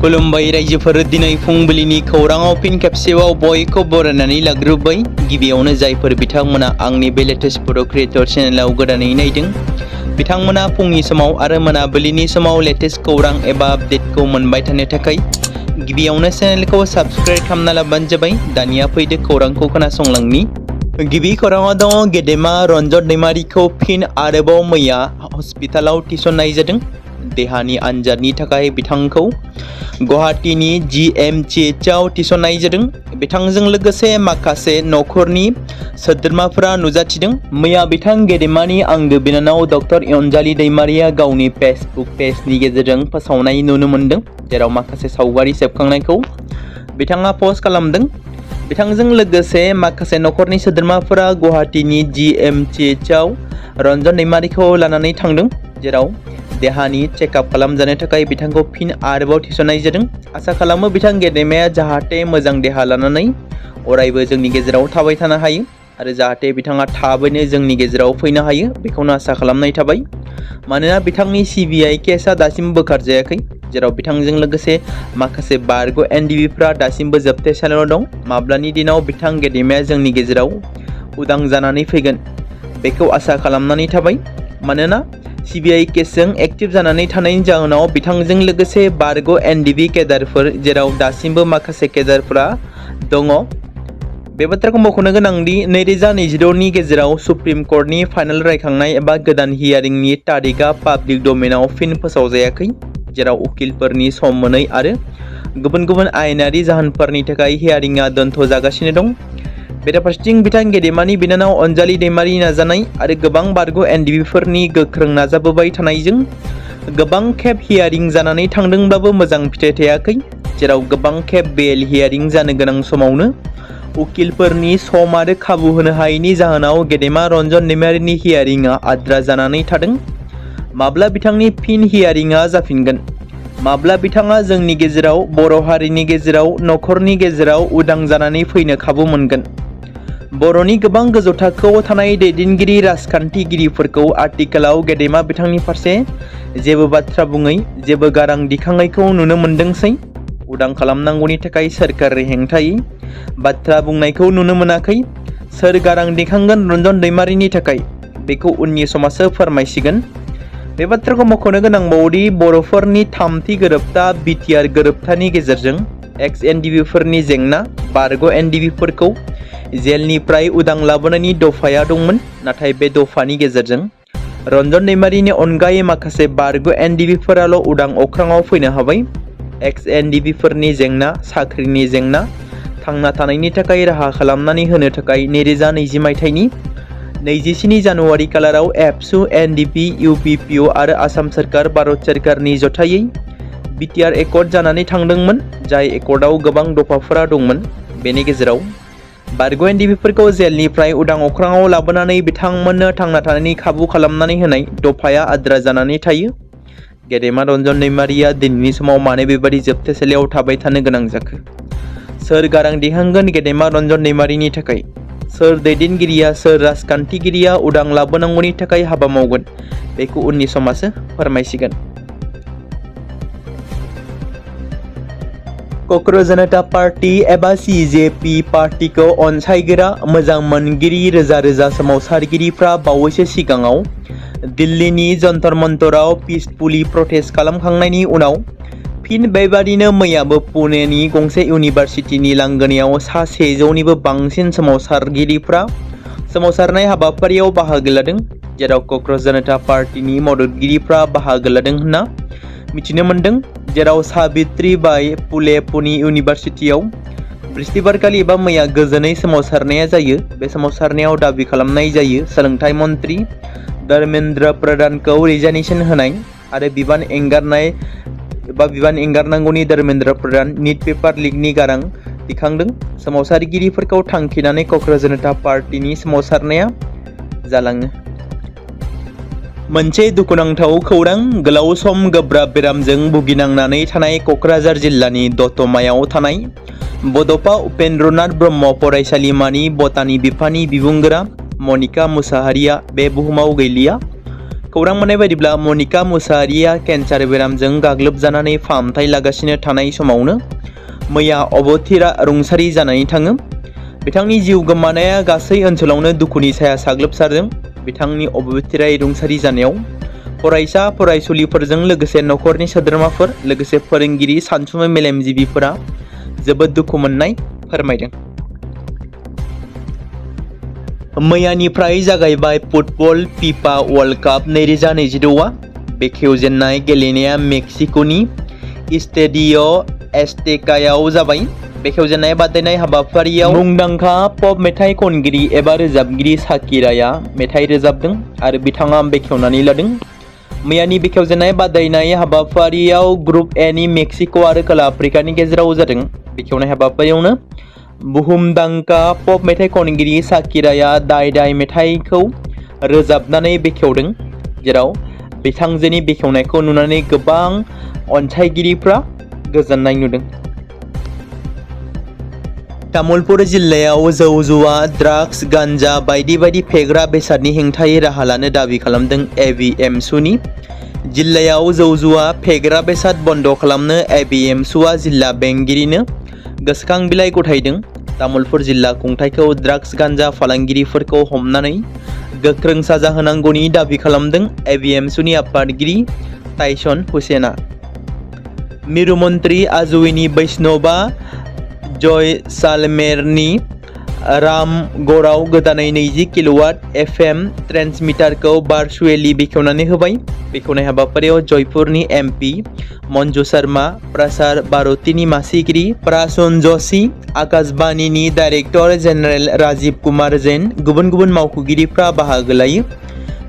खुलुमबाय रायजोफोर दिनै फुंबिलिनि खौराङाव फिन खेबसेबाव बयखौ बरायनानै लाग्रोबाय। गिबियावनो जायफोर बिथांमोना आंनि बे लेटेस्ट बड' क्रिएटर चेनेलाव गोदानै नायदों बिथांमोना फुंनि समाव आरो मोनाबिलिनि समाव लेटेस्ट खौरां एबा आपडेटखौ मोनबाय थानो थाखाय गिबियावनो चेनेलखौ साबस्क्राइब खालामना लाबानो जाबाय। दानिया फैदो खौरांखौ खोनासंलांनि। गिबि खौराङाव दङ गेदेमा रन्जन दैमारिखौ फिन आरोबाव मैया हस्पिटालाव थिसननाय जादों। देहानि आनजादनि थाखाय बिथांखौ गुवाहाटीनि GMCHआव थिसननाय जादों। बिथांजों लोगोसे माखासे नखरनि सोद्रोमाफोरा नुजाथिदों। मैया बिथां गेदेमानि आंगो बिनानाव डक्टर अनजालि दैमारिया गावनि फेसबुक पेजनि गेजेरजों फोसावनाय नुनो मोन्दों, जेराव माखासे सावगारि सेबखांनायखौ बिथाङा पस्ट खालामदों। बिथांजों लोगोसे माखासे नखरनि सोद्रोमाफोरा गुवाहाटीनि GMCHआव रन्जन दैमारिखौ लानानै थांदों, जेराव देहानि चेकआप खालामजानो थाखाय बिथांखौ फिन आरोबाव थिसननाय जादों। आसा खालामो बिथां गेदेमाया जाहाथे मोजां देहा लानानै अरायबो जोंनि गेजेराव थाबाय थानो हायो आरो जाहाथे बिथाङा थाबैनो जोंनि गेजेराव फैनो हायो, बेखौनो आसा खालामनाय थाबाय। मानोना बिथांनि CBI केसआ दासिमबो बोखारजायाखै, जेराव बिथांजों लोगोसे माखासे बारग' NDBफ्रा दासिमबो जोबथेसालियाव दं। माब्लानि दिनाव बिथां गेदेमाया जोंनि गेजेराव उदां जानानै फैगोन बेखौ आसा खालामनानै थाबाय। मानोना CBI केसजों एक्टिभ जानानै थानायनि जाहोनाव बिथांजों लोगोसे बारग' NDB केडारफोर, जेराव दासिमबो माखासे केडारफोरा दङ। बे बाथ्राखौ मख'नो गोनांदि 2022नि गेजेराव सुप्रिम कर्टनि फाइनाल रायखांनाय एबा गोदान हियारिंनि तारिखआ पाब्लिक डमेनाव फिन फोसावजायाखै, जेराव उकिलफोरनि सम मोनै आरो गुबुन गुबुन आयेनारि जाहोनफोरनि थाखाय हियारिंआ दोनथ'जागासिनो दं। बेराफारसेथिं बिथां गेदेमानि बिनानाव अनजालि दैमारि नाजानाय आरो गोबां बारग' NDBफोरनि गोख्रों नाजाबोबाय थानायजों गोबां खेब हियारिं जानानै थांदोंब्लाबो मोजां फिथाइ थायाखै, जेराव गोबां खेब बेल हियारिं जानो गोनां समावनो उकिलफोरनि सम आरो खाबु होनो हायैनि जाहोनाव गेदेमा रन्जन दैमारिनि हियारिंआ आद्रा जानानै थादों। माब्ला बिथांनि फिन हियारिंआ जाफिनगोन? माब्ला बिथाङा जोंनि गेजेराव, बर' हारिनि गेजेराव, नखरनि गेजेराव उदां जानानै फैनो खाबु मोनगोन? बर'नि गोबां गोजौ थाखोआव थानाय दैदेनगिरि राजखान्थिगिरिफोरखौ आथिखालाव गेदेमा बिथांनि फारसे जेबो बाथ्रा बुङै, जेबो गारां दिखांनायखौ नुनो मोनदोंसै। उदां खालामनांगौनि थाखाय सोरखारनि हेंथायै बाथ्रा बुंनायखौ नुनो मोनाखै। सोर गारां दिखांगोन रन्जन दैमारिनि थाखाय, बेखौ उननि समासो फोरमायसिगोन। बे बाथ्राखौ मख'नो गोनांबावदि बर'फोरनि थामथि गोरोबथा BTR गोरोबथानि गेजेरजों ex-NDBफोरनि जेंना, बारग' NDBफोरखौ जेलनिफ्राय उदां लाबोनायनि दफाया दंमोन, नाथाय बे दफानि गेजेरजों रन्जन दैमारिनि अनगायै माखासे बारग' NDBफोराल' उदां अख्राङाव फैनो हाबाय। ex-NDBफोरनि जेंना, साख्रिनि जेंना, थांना थानायनि थाखाय राहा खालामनानै होनो थाखाय 2020 मायथाइनि 27 जानुवारि खालाराव एबसु, NDP, UPPO आरो आसाम सोरखार, भारत सोरखारनि जथायै BTR एकर्ड जानानै थांदोंमोन, जाय एकर्डआव गोबां दफाफोरा दंमोन। बेनि गेजेराव बारग' NDBफोरखौ जेलनिफ्राय उदां अख्राङाव लाबोनानै बिथांमोननो थांना थानायनि खाबु खालामनानै होनाय दफाया आद्रा जानानै थायो। गेदेमा रन्जन दैमारिया दिनैनि समाव मानो बेबादि जोबथेसालियाव थाबाय थानो गोनां जाखो? सोर गारां दिखांगोन गेदेमा रन्जन दैमारिनि थाखाय? सोर दैदेनगिरिया, सोर राजखान्थिगिरिया उदां लाबोनांगौनि थाखाय हाबा मावगोन? बेखौ उननि समासो फोरमायसिगोन। क'क्राझार जनता पार्टी एबा CJP पार्टीखौ अनसायग्रा, मोजां मोनगिरि रोजा रोजा सोमावसारगिरिफ्रा बावैसो सिगाङाव दिल्लीनि जन्तर मन्तराव पिसफुलि प्रटेस्ट खालामखांनायनि उनाव फिन बेबादिनो मैयाबो पुनेनि गंसे इउनिभारसिटिनि लांगोनायाव 100निबो बांसिन सोमावसारगिरिफ्रा सोमावसारनाय हाबाफारियाव बाहागो लादों, जेराव क'क्राझार जनता पार्टीनि मददगिरिफ्रा बाहागो लादों होनना मिथिनो मोन्दों। जेराव साबित्रीबाई फुले पुने इउनिभारसिटियाव बृहस्पतिबारखालि एबा मैया गोजोनै सोमावसारनाया जायो। बे सोमावसारनायाव दाबि खालामनाय जायो सोलोंथाइ मन्त्रि धर्मेन्द्र प्रधानखौ रिजाइनेसन होनाय आरो बिबान एंगारनांगौनि धर्मेन्द्र प्रधान निट पेपार लिकनि गारां दिखांदों। सोमावसारगिरिफोरखौ थांखिनानै क'क्राझार जनता पार्टीनि सोमावसारनाया जालाङो। मोनसे दुखुनांथाव खौरां। गोलाव सम गोब्राब बेरामजों भुगिनांनानै थानाय क'क्राझार जिल्लानि दतमायाव थानाय बड'फा उपेन्द्रनाथ ब्रह्म फरायसालिमानि बटानि बिफाननि बिबुंगोरा मनिका मुसाहारिया बे बुहुमाव गैलिया। खौरां मोननाय बायदिब्ला मनिका मुसाहारिया केन्सार बेरामजों गाग्लोबजानानै फाहामथाय लागासिनो थानाय समावनो मैया अबथिरा रुंसारि जानानै थाङो। बिथांनि जिउ गोमानाया गासै ओनसोलावनो दुखुनि साया साग्लोबसारदों। बिथांनि अबथिरायै रुंसारि जानायाव फरायसा फरायसुलिफोरजों लोगोसे नखरनि सोद्रोमाफोर लोगोसे फोरोंगिरि सानसुमै मेलेमजिबिफोरा जोबोद दुखु मोननाय फोरमायदों। मैयानिफ्राय जागायबाय फुटबल फिफा वर्ल्ड काप 2026 बेखेवजेननाय गेलेनाया मेक्सिक'नि इस्टेडिय' एस्टेकायाव जाबाय। बेखेवजेननाय बादायनाय हाबाफारियाव मुंदांखा पप मेथाइ खनगिरि एबा रोजाबगिरि शाकिराया मेथाइ रोजाबदों आरो बिथाङा बेखेवनानै लादों। मैयानि बेखेवजेननाय बादायनाय हाबाफारियाव ग्रुप ए नि मेक्सिक' आरो खोला आफ्रिकानि गेजेराव जादों। बेखेवनाय हाबाफारियावनो बुहुमदांखा पप मेथाइ खनगिरि शाकिराया दाय दाय मेथाइखौ रोजाबनानै बेखेवदों, जेराव बिथांजोनि बेखेवनायखौ नुनानै गोबां अनसायगिरिफ्रा गोजोननाय नुदों। तामुलपुर जिल्लायाव जौ जुवा, ड्राग्स, गान्जा बायदि बायदि फेग्रा बेसादनि हेंथायै राहा लानो दाबि खालामदों एबिएमसुनि। जिल्लायाव जौ जुवा, फेग्रा बेसाद बन्द खालामनो एबिएमसुआ जिल्ला बेंगिरिनो गोसोखां बिलाइ गथायदों। तामुलपुर जिल्ला खुंथायखौ ड्राग्स गान्जा फालांगिरिफोरखौ हमनानै गोख्रों साजा होनांगौनि दाबि खालामदों एबिएमसुनि आफादगिरि टाइसन हुसेना। मिरु मन्त्रि आजुवेनि बैष्णबा जयसालमेरनि रामगड़आव गोदानै 20 किल'वाट एफएम ट्रेन्समिटारखौ भार्चुएलि बेखेवनानै होबाय। बेखेवनाय हाबाफारियाव जयपुरनि एमपि मन्जु शर्मा, प्रसार भारतीनि मासिगिरि प्रासुन जोशी, आकाशबाणीनि डाइरेक्टर जेनेरेल राजीव कुमार जैन, गुबुन गुबुन मावख'गिरिफ्रा बाहागो लायो।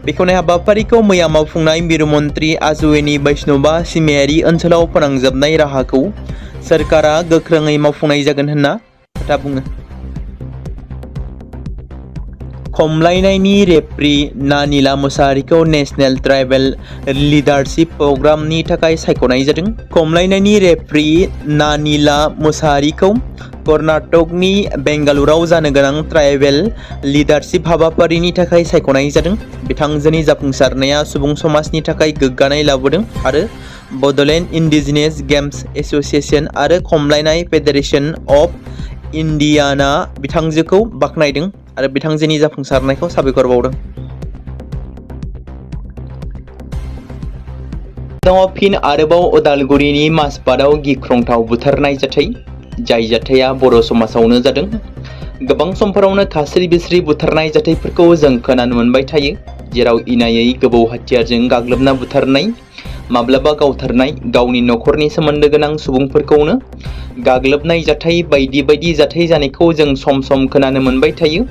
बेखेवनाय हाबाफारिखौ मैया मावफुंनाय मिरु मन्त्रि आजुवेनि बैष्णबा सिमायारि ओनसोलाव फोनांजाबनाय राहाखौ सोरखारा गोख्रोङै मावफुंनाय जागोन होनना खोथा बुङो। खमलायनायनि रेफ्रि नानिला मुसाहारिखौ नेशनेल ट्राइबेल लिडारशिप प्रग्रामनि थाखाय सायख'नाय जादों। खमलायनायनि रेफ्रि नानिला मुसाहारिखौ कर्नाटकनि बेंगालुरुआव जानो गोनां ट्राइबेल लिडारशिप हाबाफारिनि थाखाय सायख'नाय जादों। बिथांजोनि जाफुंसारनाया सुबुं समाजनि थाखाय गोग्गानाय लाबोदों आरो बड'लेण्ड इन्डिजिनियास गेम्स एस'सिएशन आरो खमलायनाय फेडारेशन अफ इन्डियाना बिथांजोखौ बाख्नायदों आरो बिथांजोनि जाफुंसारनायखौ साबायखर बावदों। फिन आरोबाव उदालगुरिनि माजबाटआव गिख्रंथाव बुथारनाय जाथाय। जाय जाथाया बर' समाजावनो जादों। गोबां समफोरावनो खास्रि बिस्रि बुथारनाय जाथायफोरखौ जों खोनानो मोनबाय थायो, जेराव इनायै गोबौ हाथियारजों गाग्लोबना बुथारनाय, माब्लाबा गावथारनाय, गावनि नखरनि सोमोन्दो गोनां सुबुंफोरखौनो गाग्लोबनाय जाथाय बायदि बायदि जाथाय जानायखौ जों सम सम खोनानो मोनबाय थायो।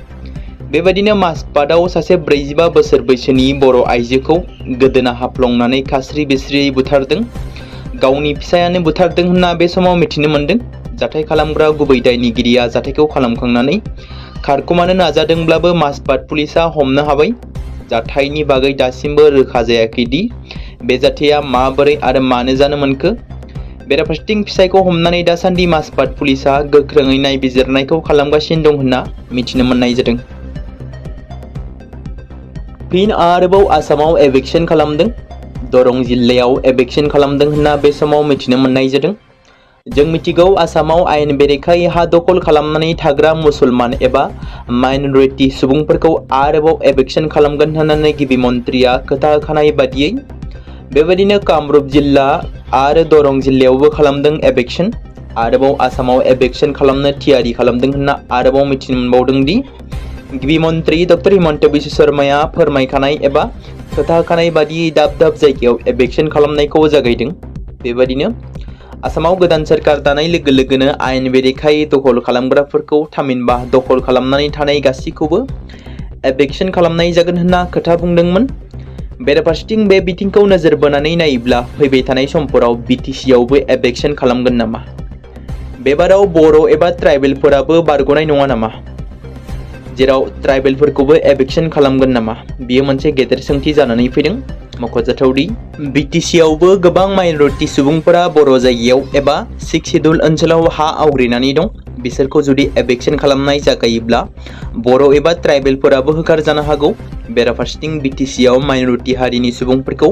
बेबायदिनो माजबाटआव सासे 45 बोसोर बैसोनि बर' आइजोखौ गोदोना हाफ्लंनानै खास्रि बिस्रियै बुथारदों। गावनि फिसायानो बुथारदों होनना बे समाव मिथिनो मोन्दों। जाथाय खालामग्रा गुबै दायनिगिरिया जाथायखौ खालामखांनानै खारखुमानो नाजादोंब्लाबो माजबाट पुलिसा हमनो हाबाय। जाथायनि बागै दासिमबो रोखा जायाखै दि बे जाथाया माबोरै आरो मानो जानो मोनखो। बेराफारसेथिं फिसायखौ हमनानै दासान्दि माजबाट पुलिसा गोख्रोङै नायबिजिरनायखौ खालामगासिनो दं होनना मिथिनो मोननाय जादों। फिन आरोबाव आसामाव एभिक्सन खालामदों। दरं जिल्लायाव एभिक्सन खालामदों होनना बे समाव मिथिनो मोननाय जादों। जों मिथिगौ आसामाव आयेन बेरेखायै हा दखल खालामनानै थाग्रा मुसलमान एबा माइनरिटि सुबुंफोरखौ आरोबाव एभिक्सन खालामगोन होननानै गिबि मन्थ्रिया खोथा होखानाय बादियै बेबायदिनो कामरुप जिल्ला आरो दरं जिल्लायावबो खालामदों एभिक्सन। आरोबाव आसामाव एभिक्सन खालामनो थियारि खालामदों होनना आरोबाव मिथिनो मोनबावदों दि गिबि मन्थ्रि डक्टर हिमन्त बिश्व शर्माया फोरमायखानाय एबा खोथा होखानाय बादियै दाब दाब जायगायाव एभिक्सन खालामनायखौ जागायदों। बेबायदिनो आसामाव गोदान सोरखार दानाय लोगो लोगोनो आयेन बेरेखायै दखल खालामग्राफोरखौ थामहिनबा दखल खालामनानै थानाय गासैखौबो एभिक्सन खालामनाय जागोन होनना खोथा बुंदोंमोन। बेराफारसेथिं बे बिथिंखौ नोजोर बोनानै नायोब्ला फैबाय थानाय समफोराव बिटिसिआवबो एभिक्सन खालामगोन नामा? बेबाराव बर' एबा ट्राइबेलफोराबो बारग'नाय नङा नामा? जेराव ट्राइबेलफोरखौबो एभिक्सन खालामगोन नामा? बेयो मोनसे गेदेर सोंथि जानानै फैदों। मख'जाथावदि बिटिसिआवबो गोबां माइनरिटि सुबुंफोरा बर' जायगायाव एबा 6 सिड्युल ओनसोलाव हा आवग्रिनानै दं। बिसोरखौ जुदि एभिक्सन खालामनाय जागायोब्ला बर' एबा ट्राइबेलफोराबो होखारजानो हागौ। बेराफारसेथिं BTC आव माइनरिटि हारिनि सुबुंफोरखौ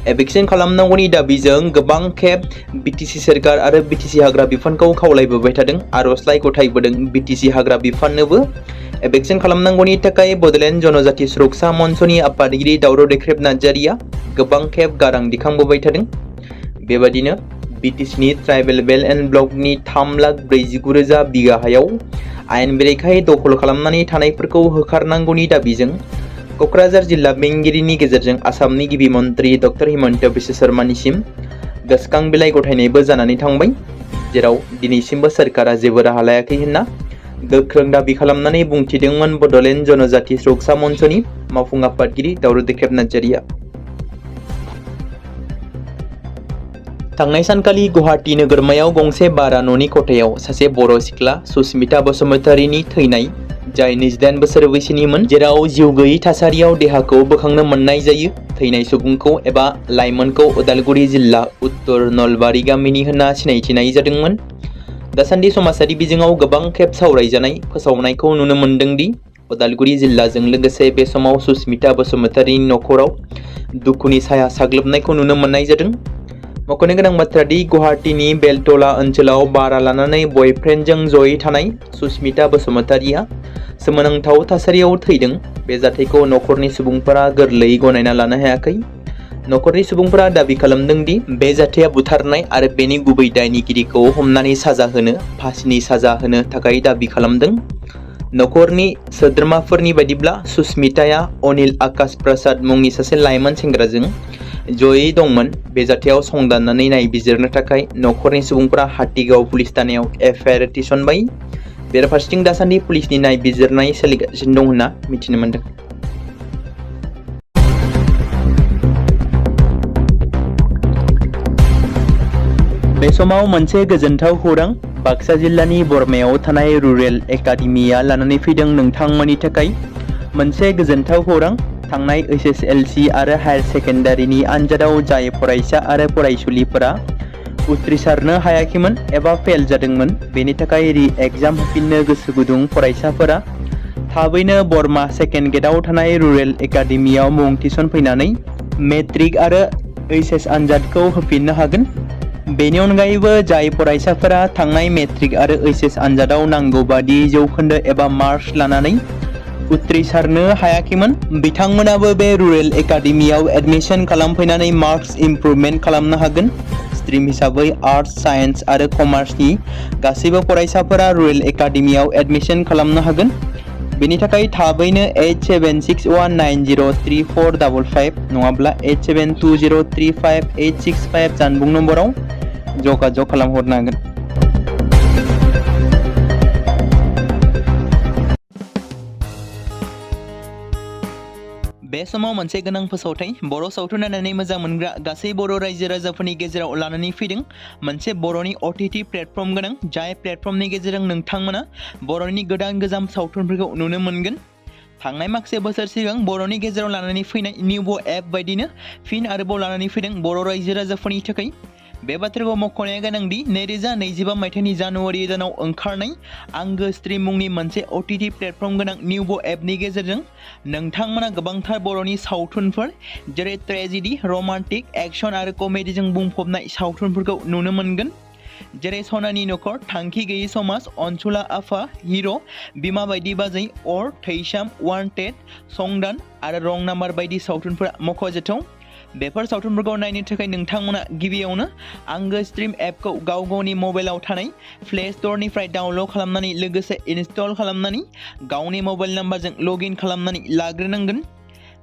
एभिक्सन खालामनांगौनि दाबिजों गोबां खेब BTC सोरखार आरो BTC हाग्रा बिफानखौ खावलायबोबाय थादों, आर'जलाइ गथायबोदों। BTC हाग्रा बिफाननोबो एभिक्सन खालामनांगौनि थाखाय बड'लेण्ड जनजाति सुरक्षा मन्चनि आफादगिरि दावराव देख्रेब नार्जारिया गोबां खेब गारां दिखांबोबाय थादों। बेबादिनो BTCनि ट्राइबेल बेल्ट एन्ड ब्लकनि 3,49,000 बिगा हायाव आयेन बेरेखायै दखल खालामनानै थानायफोरखौ होखारनांगौनि दाबिजों क'क्राझार जिल्ला बेंगिरिनि गेजेरजों आसामनि गिबि मन्त्रि डक्टर हिमन्त बिश्व शर्मानिसिम गोसोखां बिलाइ गथायनायबो जानानै थांबाय, जेराव दिनैसिमबो सोरखारा जेबो राहा लायाखै होनना गोख्रों दाबि खालामनानै बुंथिदोंमोन बड'लेण्ड जनजाति सुरक्षा मन्चनि मावफुं आफादगिरि दावराव देख्रेब नार्जारिया। थांनाय सानखालि गुवाहाटी नोगोरमायाव गंसे भारा न'नि खथायाव सासे बर' सिख्ला सुस्मिता बसुमतारीनि थैनाय, जाय 28 बोसोर बैसोनिमोन, जेराव जिउ गैयै थासारियाव देहाखौ बोखांनो मोननाय जायो। थैनाय सुबुंखौ एबा लाइमोनखौ उदालगुरि जिल्ला उत्तर नलबारि गामिनि होनना सिनायथिनाय जादोंमोन। दासान्दि समाजारि बिजोङाव गोबां खेब सावरायजानाय फोसावनायखौ नुनो मोन्दों दि उदालगुरि जिल्लाजों लोगोसे बे समाव सुस्मिता बसुमतारीनि नखराव दुखुनि साया साग्लोबनायखौ नुनो मोननाय जादों। मख'नो गोनां बाथ्रा दि गुवाहाटीनि बेलटला ओनसोलाव भारा लानानै बयफ्रेन्डजों जयै थानाय सुस्मिता बसुमतारीया सोमोनांथाव थासारियाव थैदों। बे जाथायखौ नखरनि सुबुंफोरा गोरलैयै गनायना लानो हायाखै। नखरनि सुबुंफोरा दाबि खालामदों दि बे जाथाया बुथारनाय आरो बेनि गुबै दायनिगिरिखौ हमनानै साजा होनो, फासिनि साजा होनो थाखाय दाबि खालामदों। नखरनि सोद्रोमाफोरनि बायदिब्ला सुस्मिताया अनिल आकाश प्रसाद मुंनि सासे लाइमोन सेंग्राजों जयै दंमोन। बे जाथायाव संदाननानै नायबिजिरनो थाखाय नखरनि सुबुंफोरा हाटीगाव पुलिस थानायाव FIR थिसनबाय। बेराफारसेथिं दासान्दि पुलिसनि नायबिजिरनाय सोलिगासिनो दं होनना मिथिनो मोन्दों। बे समाव मोनसे गोजोनथाव खौरां बाक्सा जिल्लानि बरमायाव थानाय रुरेल एकाडेमिया लानानै फैदों नोंथांमोननि थाखाय मोनसे गोजोनथाव खौरां। थांनाय SSLC आरो हायार सेकेन्डारिनि आनजादाव जाय फरायसा आरो फरायसुलिफोरा उथ्रिसारनो हायाखैमोन एबा फेल जादोंमोन, बेनि थाखाय रि-एग्जाम होफिननो गोसो गुदुं फरायसाफोरा थाबैनो बरमा सेकेन्ड गेटआव थानाय रुरेल एकाडेमियाव मुं थिसनफैनानै मेट्रिक आरो HS आनजादखौ होफिननो हागोन। बेनि अनगायैबो जाय फरायसाफोरा थांनाय मेट्रिक आरो HS आनजादाव नांगौ बादि जौखोन्दो एबा मार्क्स लानानै उथ्रिसारनो हायाखैमोन, बिथांमोनाबो बे रुरेल एकाडेमियाव एडमिशन खालामफैनानै मार्क्स इमप्रुभमेन्ट खालामनो हागोन। स्ट्रिम हिसाबै आर्ट्स, साइन्स आरो कमार्सनि गासैबो फरायसाफोरा रुरेल एकाडेमियाव एडमिशन खालामनो हागोन। बेनि थाखाय थाबैनो 8761903455 नङाब्ला 87203585 जानबुं नम्बराव जगाजग खालामहरनो हागोन। बे समाव मोनसे गोनां फोसावथाय बर' सावथुन नायनानै मोजां मोनग्रा गासै बर' रायजो राजाफोरनि गेजेराव लानानै फैदों मोनसे बर'नि OTT प्लेटफर्म गोनां, जाय प्लेटफर्मनि गेजेरजों नोंथांमोना बर'नि गोदान गोजाम सावथुनफोरखौ नुनो मोनगोन। थांनाय माखासे बोसोर सिगां बर'नि गेजेराव लानानै फैनाय निउबो एप बायदिनो फिन आरोबाव लानानै फैदों बर' रायजो राजाफोरनि थाखाय। बे बाथ्राखौ मख'नाया गोनांदि 2025 मायथाइनि जानुवारि दानाव ओंखारनाय आंगो स्ट्रिम मुंनि मोनसे OTT प्लेटफर्म गोनां निउबो एपनि गेजेरजों नोंथांमोना गोबांथार बर'नि सावथुनफोर जेरै ट्रेजेडि, रमान्टिक, एक्सन आरो कमेडिजों बुंफबनाय सावथुनफोरखौ नुनो मोनगोन। जेरै सनानि नखर, थांखि गैयै समाज, अनसुला आफा, हिर', बिमा बायदि बाजै, अर, थैसाम, वान्टेड, संदान आरो रं नाम्बार बायदि सावथुनफोरा मख'जाथाव। बेफोर सावथुनफोरखौ नायनो थाखाय नोंथांमोना गिबियावनो आंगो स्ट्रिम एपखौ गाव गावनि मबाइलाव थानाय प्ले स्ट'रनिफ्राय डाउनल'ड खालामनानै लोगोसे इनस्टल खालामनानै गावनि मबाइल नाम्बारजों लगइन खालामनानै लाग्रोनांगोन।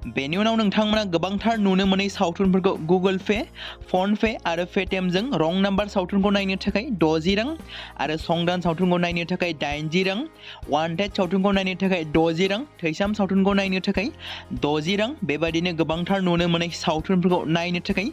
बेनि उनाव नोंथांमोना गोबांथार नुनो मोनै सावथुनफोरखौ गुगोल पे, फन पे आरो पेटिएमजों रं नाम्बार सावथुनखौ नायनो थाखाय 60 रां आरो संदान सावथुनखौ नायनो थाखाय 80 रां, वान्टेड सावथुनखौ नायनो थाखाय 60 रां, थैसाम सावथुनखौ नायनो थाखाय 60 रां, बेबादिनो गोबांथार नुनो मोनै सावथुनफोरखौ नायनो थाखाय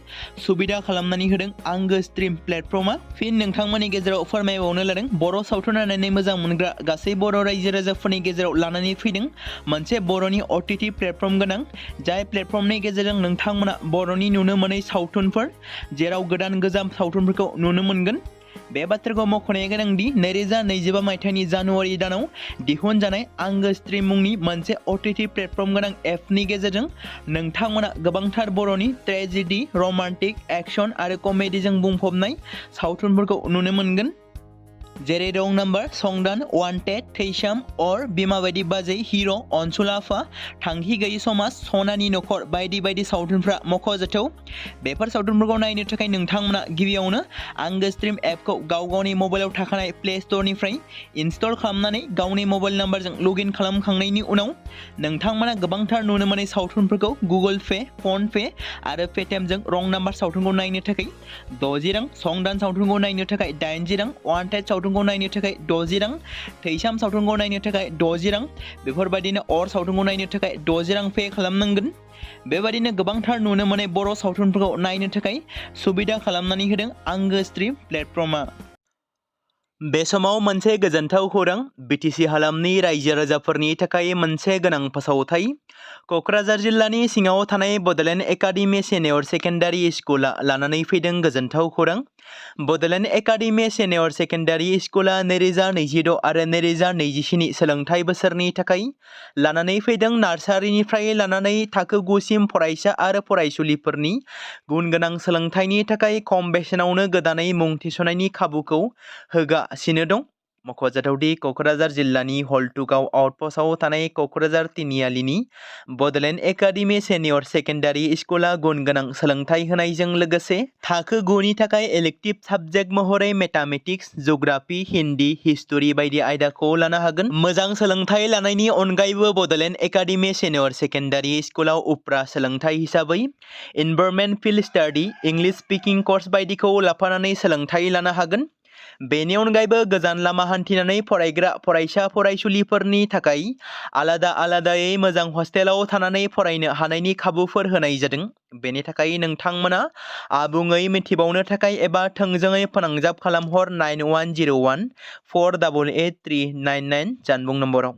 सुबिदा खालामनानै होदों आंगो स्ट्रिम प्लेटफर्मा। फिन नोंथांमोननि गेजेराव फोरमायबावनो लादों बर' सावथुन नायनानै मोजां मोनग्रा गासै बर' रायजो राजाफोरनि गेजेराव लानानै फैदों मोनसे बर'नि OTT प्लेटफर्म गोनां, जाय प्लेटफर्मनि गेजेरजों नोंथांमोना बर'नि नुनो मोनै सावथुनफोर जेराव गोदान गोजाम सावथुनफोरखौ नुनो मोनगोन। बे बाथ्राखौ मख'नाया गोनांदि 2025 मायथाइनि जानुवारि दानाव दिहुनजानाय आंगो स्ट्रीम मुंनि मोनसे OTT प्लेटफर्म गोनां एपनि गेजेरजों नोंथांमोना गोबांथार बर'नि ट्रेजेडी, रमान्टिक, एक्शन आरो कमेडीजों बुंफबनाय सावथुनफोरखौ नुनो मोनगोन। जेरै रं नाम्बार, संदान, वान्टेड, थैसाम, अर, बिमा बायदि बाजै, हिर', अनसुला आफा, थांखि गैयि समाज, सनानि नखर बायदि बायदि सावथुनफ्रा मख'जाथाव। बेफोर सावथुनफोरखौ नायनो थाखाय नोंथांमोना गिबियावनो आंगो स्ट्रीम एपखौ गावनि मबाइलाव थाखानाय प्ले स्ट'रनिफ्राय इनस्टल खालामनानै गावनि मबाइल नाम्बारजों लगइन खालामखांनायनि उनाव नोंथांमोना गोबांथार नुनो मोननाय सावथुनफोरखौ गुगोल पे, फन पे आरो पेटिएमजों रं नाम्बार सावथुनखौ नायनो थाखाय 60 रां, संदान सावथुनखौ नायनो थाखाय 80 रां, वान्टेड सावथुनखौ नायनो थाखाय 60 रां, थैसाम सावथुनखौ नायनो थाखाय 60 रां, बेफोरबायदिनो अर सावथुनखौ नायनो थाखाय 60 रां पे खालामनांगोन। बेबायदिनो गोबांथार नुनो मोननाय बर' सावथुनफोरखौ नायनो थाखाय सुबिदा खालामनानै होदों आंगो स्ट्रीम प्लेटफर्मा। बे समाव मोनसे गोजोनथाव खौरां, BTC हालामनि रायजो राजाफोरनि थाखाय मोनसे गोनां फोसावथाय। क'क्राझार जिल्लानि सिङाव थानाय बड'लेण्ड एकाडेमि सिनियर सेकेन्डारि स्कुला लानानै फैदों गोजोनथाव खौरां। बड'लेण्ड एकाडेमि सिनियर सेकेन्डारि स्कुला 2026 आरो 2027 सोलोंथाइ बोसोरनि थाखाय लानानै फैदों नार्सारिनिफ्राय लानानै थाखो 9 सिम फरायसा आरो फरायसुलिफोरनि गुन गोनां सोलोंथाइनि थाखाय खम बेसेनावनो गोदानै मुं थिसननायनि खाबुखौ होगासिनो दं। मख'जाथावदि क'क्राझार जिल्लानि हल्टुगाव आउटपस्टआव थानाय क'क्राझार तिनिआलिनि बड'लेण्ड एकाडेमि सिनियर सेकेन्डारि स्कुला गुन गोनां सोलोंथाइ होनायजों लोगोसे थाखो 9 नि थाखाय इलेक्टिभ साबजेक्ट महरै मेथामेटिक्स, जिअ'ग्राफि, हिन्दी, हिस्टरि बायदि आयदाखौ लानो हागोन। मोजां सोलोंथाइ लानायनि अनगायैबो बड'लेण्ड एकाडेमि सिनियर सेकेन्डारि स्कुलाव उफ्रा सोलोंथाइ हिसाबै environment field study, English speaking course बायदिखौ लाफानानै सोलोंथाइ लानो हागोन। बेनि अनगायैबो गोजान लामा हान्थिनानै फरायग्रा फरायसा फरायसुलिफोरनि थाखाय आलादा आलादायै मोजां हस्टेलाव थानानै फरायनो हानायनि खाबुफोर होनाय जादों। बेनि थाखाय नोंथांमोना आबुङै मिथिबावनो थाखाय एबा थोंजोङै फोनांजाब खालामहर 9101 488 399 जानबुं नम्बराव।